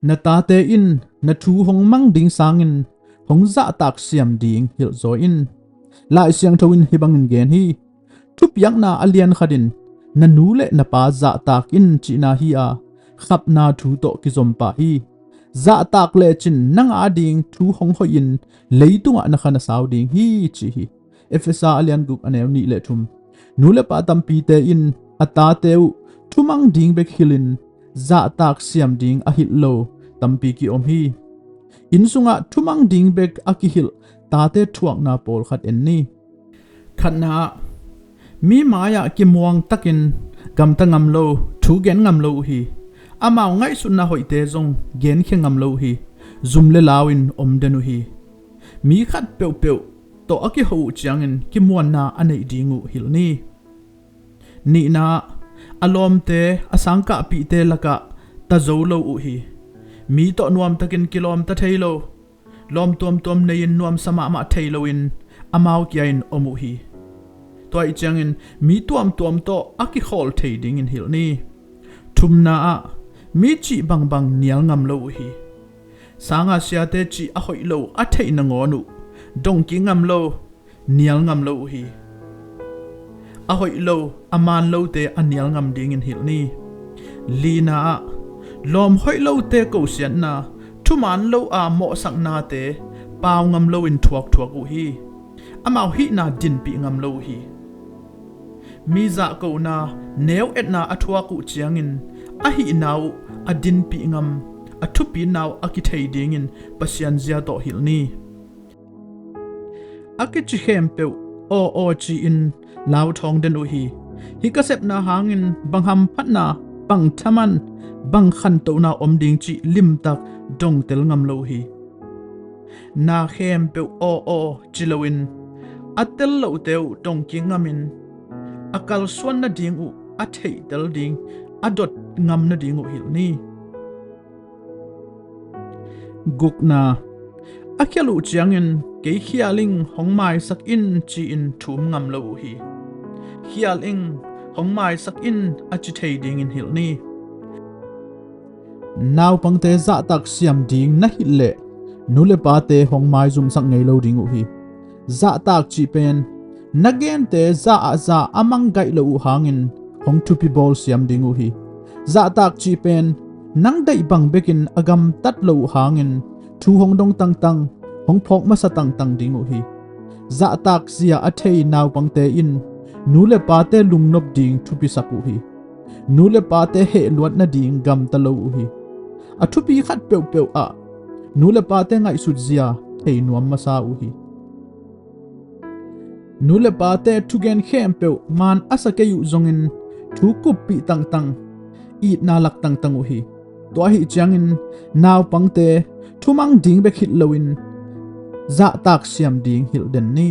na ta te in na thu hong mang ding sangin hong ZAHTAK siam ding hilhzaw in lai siang thawin hibangin gen hi thup yang na alian khadin na nu le na pa ZAHTAK in chi na hi a khap na thu to ki zompa hi ZAHTAK le chin nang a ding thu hong hoin leitunga na khana saw ding hi chi hi FSA alian group anew ni le thum nu le pa tampi te in ata teu thumang ding bek hilin ZAHTAK siam ding a hillo tampi ki om hi insunga thumang ding bek akihil tate thuak na pol khat en ni khatna mi maya ki muang takin gamta ngam lo thu gen ngam lo hi amao ngai sunna hoite zong gen khe ngam lo hi zum le lawin om denu hi mi khat peu peu to aki ho chiangin ki muan na anei dingu hil ni na alom te asangka pi te laka ta zo lo u hi mi to nuam takin kilom ta thailo lom tom nein nuam sama ma thailo in amau kyain omu hi toy changin mi tuam to aki khol thei ding in hil ni thumna a mi chi bang nial ngam lo hi sanga sia te chi a hoi lo a thei na ngonu dong ki ngam lo nial ngam lo hi a hoi lo aman lo te anial ngam ding in hil ni lina a lom hoi lo te ko sian na thuman lo a mo sak na te paw ngam lo in thuak u hi amau hi na din pi ngam lo hi mi za ko na neu et na athua ku chiangin a hi nau a din pi ngam a thu pi nau a ki thei ding in pasian zia to hil ni a ki chi hem pe o chi in lau thong den u hi ka sep na hangin bangham phat na bang thaman bang khan to na om ding chi lim tak dong tel ngam lo hi na khem pe o chilowin atel lo teu dong ki ngamin akal swan na ding u a thei tel ding adot ngam na ding u hil ni gukna akyalu chiangin ke hialing hongmai sak in chi in thum ngam lo hi hialing hongmai sak in a chi thei ding in hil ni Naupangte ZAHTAK siam ding na hille nule pa te hongmai zum sak ngei lo ding u hi ZAHTAK chi pen nagen te za amang gai lo hangin hong thupi bol siam ding u hi ZAHTAK chi pen nang dai bang bekin agam tat lo hangin thu hong dong tang hong phok ma sa tang ding u hi ZAHTAK zia a thei Naupangte in nule pa te lungnop ding thupi saku hi nule pa te he luat na ding gam ta lo u hi a thupi khat peu a nule pa te ngai sut zia thei nuam ma sa u hi nule pa te thugen khem peu man asake yu zongin thu kup pi tang i na lak tang u hi to hi changin Naupangte thumang ding be khit loin ZAHTAK siam ding hil den ni